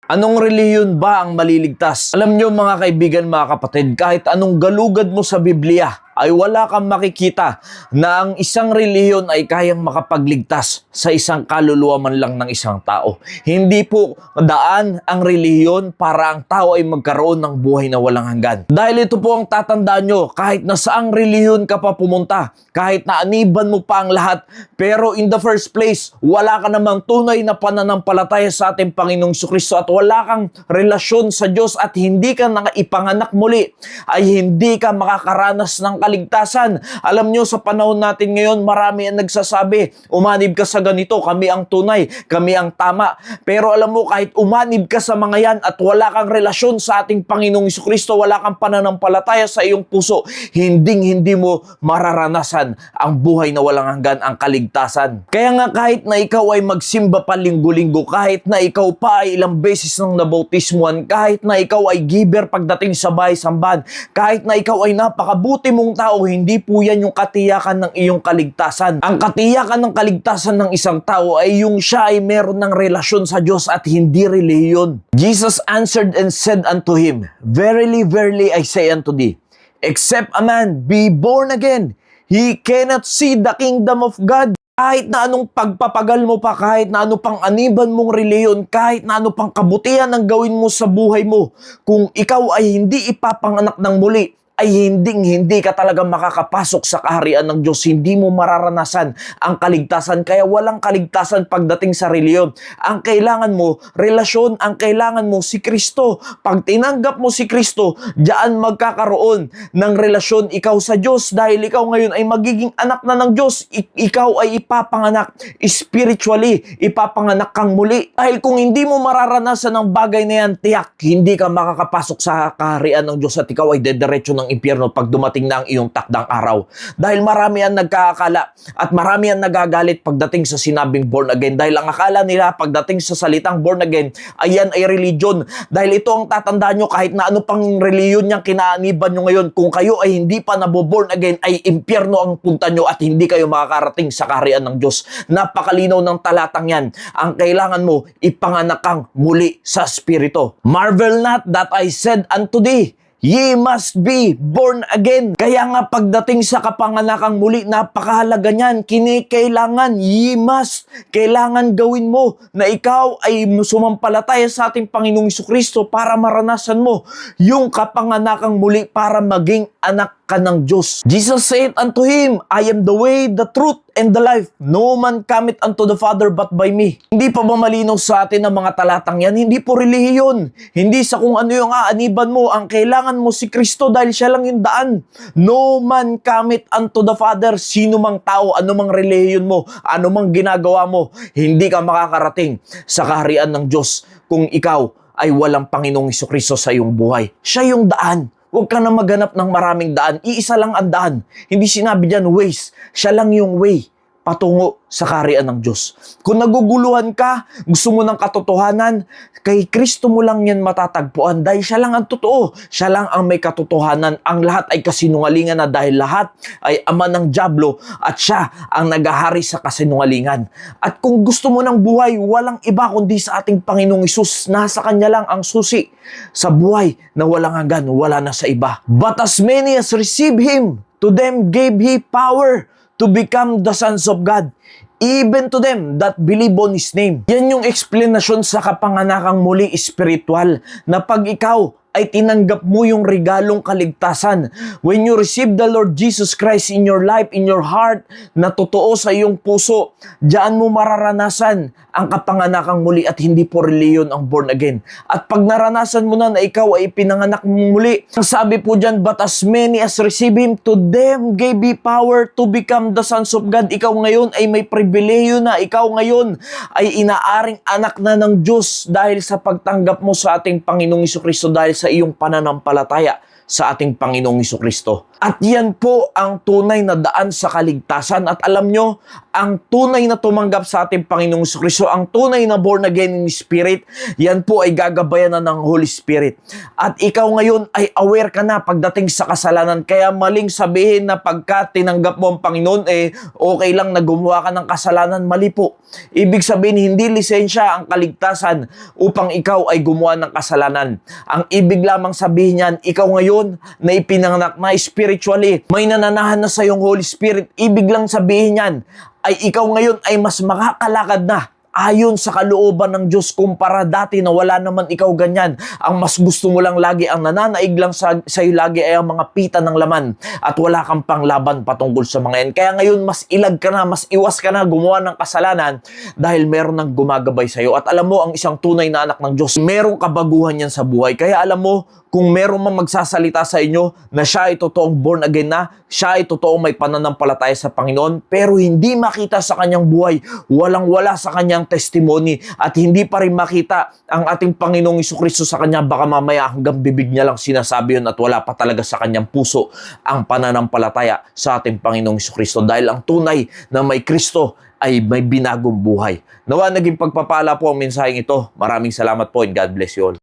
Anong relihiyon ba ang maliligtas? Alam nyo mga kaibigan, mga kapatid, kahit anong galugad mo sa Biblia, ay wala kang makikita na ang isang relihiyon ay kayang makapagligtas sa isang kaluluwa man lang ng isang tao. Hindi po daan ang relihiyon para ang tao ay magkaroon ng buhay na walang hanggan. Dahil ito po ang tatandaan nyo, kahit na saang relihiyon ka pa pumunta, kahit na aniban mo pa ang lahat, pero in the first place, wala ka namang tunay na pananampalataya sa ating Panginoong Jesucristo at wala kang relasyon sa Diyos at hindi ka ipanganak muli, ay hindi ka makakaranas ng kaligtasan. Alam nyo, sa panahon natin ngayon, marami ang nagsasabi, umanib ka sa ganito, kami ang tunay, kami ang tama. Pero alam mo, kahit umanib ka sa mga yan at wala kang relasyon sa ating Panginoong Jesucristo, wala kang pananampalataya sa iyong puso, hindi mo mararanasan ang buhay na walang hanggan, ang kaligtasan. Kaya nga kahit na ikaw ay magsimba pa linggo-linggo, kahit na ikaw pa ay ilang beses nang nabautismuhan, kahit na ikaw ay giver pagdating sa bahay-sambahan, kahit na ikaw ay napakabuti mong tao, hindi po yan yung katiyakan ng iyong kaligtasan. Ang katiyakan ng kaligtasan ng isang tao ay yung siya ay meron ng relasyon sa Diyos at hindi relihiyon. Jesus answered and said unto him, Verily, verily, I say unto thee, except a man be born again, he cannot see the kingdom of God. Kahit na anong pagpapagal mo pa, kahit na ano pang aniban mong reliyon, kahit na ano pang kabutihan ang gawin mo sa buhay mo, kung ikaw ay hindi ipapanganak ng muli, ay hindi ka talaga makakapasok sa kaharian ng Diyos. Hindi mo mararanasan ang kaligtasan. Kaya walang kaligtasan pagdating sa reliyon. Ang kailangan mo, relasyon. Ang kailangan mo, si Kristo. Pag tinanggap mo si Kristo, diyan magkakaroon ng relasyon ikaw sa Diyos. Dahil ikaw ngayon ay magiging anak na ng Diyos. Ikaw ay ipapanganak spiritually. Ipapanganak kang muli. Dahil kung hindi mo mararanasan ang bagay na yan, tiyak, hindi ka makakapasok sa kaharian ng Diyos at ikaw ay dediretso ng impyerno pag dumating na ang iyong takdang araw. Dahil marami ang nagkakala at marami ang nagagalit pagdating sa sinabing born again. Dahil ang akala nila pagdating sa salitang born again, ayan ay religion. Dahil ito ang tatandaan nyo, kahit na ano pang reliyon niyang kinaaniban nyo ngayon, kung kayo ay hindi pa naboborn again, ay impyerno ang punta nyo at hindi kayo makakarating sa kaharian ng Diyos. Napakalinaw ng talatang yan. Ang kailangan mo, ipanganak kang muli sa Espiritu. Marvel not that I said unto thee, ye must be born again. Kaya nga pagdating sa kapanganakang muli, napakahalaga niyan. Kailangan, ye must. Kailangan gawin mo na ikaw ay sumampalataya sa ating Panginoong Jesucristo para maranasan mo yung kapanganakang muli para maging anak ka ng Diyos. Jesus said unto him, I am the way, the truth, and the life. No man cometh unto the Father but by me. Hindi pa ba malinaw sa atin ang mga talatang yan? Hindi po relihiyon. Hindi sa kung ano yung aaniban mo. Ang kailangan mo si Kristo dahil siya lang yung daan. No man cometh unto the Father. Sino mang tao, ano mang relihiyon mo, ano mang ginagawa mo, hindi ka makakarating sa kaharian ng Diyos kung ikaw ay walang Panginoong Jesucristo sa iyong buhay. Siya yung daan. Huwag ka na maghanap ng maraming daan. Iisa lang ang daan. Hindi sinabi dyan ways. Siya lang yung way patungo sa kaharian ng Diyos. Kung naguguluhan ka, gusto mo ng katotohanan, kay Kristo mo lang yan matatagpuan dahil siya lang ang totoo. Siya lang ang may katotohanan. Ang lahat ay kasinungalingan na dahil lahat ay ama ng dyablo at siya ang nagahari sa kasinungalingan. At kung gusto mo ng buhay, walang iba kundi sa ating Panginoong Hesus. Nasa Kanya lang ang susi sa buhay na walang hanggan, wala na sa iba. But as many as receive Him, to them gave He power to become the sons of God, even to them that believe on His name. Yan yung explanation sa kapanganakang muli spiritual, na pag ikaw ay tinanggap mo yung regalong kaligtasan. When you receive the Lord Jesus Christ in your life, in your heart, na totoo sa iyong puso, diyan mo mararanasan ang kapanganakang muli at hindi po reliyon ang born again. At pag naranasan mo na ikaw ay pinanganak muli, ang sabi po dyan, but as many as receive Him, to them gave He power to become the sons of God. Ikaw ngayon ay may pribileyo na. Ikaw ngayon ay inaaring anak na ng Diyos dahil sa pagtanggap mo sa ating Panginoong Jesucristo, dahil sa iyong pananampalataya sa ating Panginoong Hesukristo. At yan po ang tunay na daan sa kaligtasan. At alam nyo, ang tunay na tumanggap sa ating Panginoong Hesukristo, ang tunay na born again in Spirit, yan po ay gagabayan na ng Holy Spirit. At ikaw ngayon ay aware ka na pagdating sa kasalanan. Kaya maling sabihin na pagka tinanggap mo ang Panginoon, okay lang na gumawa ka ng kasalanan. Mali po. Ibig sabihin, hindi lisensya ang kaligtasan upang ikaw ay gumawa ng kasalanan. Ang ibig lamang sabihin yan, ikaw ngayon na ipinanganak na spiritually, may nananahan na sa iyong Holy Spirit. Ibig lang sabihin yan, ay ikaw ngayon ay mas makakalakad na ayon sa kalooban ng Diyos kumpara dati na wala naman ikaw ganyan. Ang mas gusto mo lang lagi, ang nananaig lang sa iyo lagi ay ang mga pita ng laman at wala kang panglaban patungkol sa mga yan. Kaya ngayon mas ilag ka na, mas iwas ka na gumawa ng kasalanan dahil meron nang gumagabay sa iyo. At alam mo, ang isang tunay na anak ng Diyos, merong kabaguhan yan sa buhay. Kaya alam mo, kung meron mang magsasalita sa inyo na siya ay totoong born again na, siya ay totoong may pananampalataya sa Panginoon, pero hindi makita sa kanyang buhay, walang-wala sa kanyang testimony, at hindi pa rin makita ang ating Panginoong Hesukristo sa kanya, baka mamaya hanggang bibig niya lang sinasabi yun at wala pa talaga sa kanyang puso ang pananampalataya sa ating Panginoong Hesukristo. Dahil ang tunay na may Kristo ay may binagong buhay. Nawa naging pagpapala po ang mensaheng ito. Maraming salamat po and God bless you all.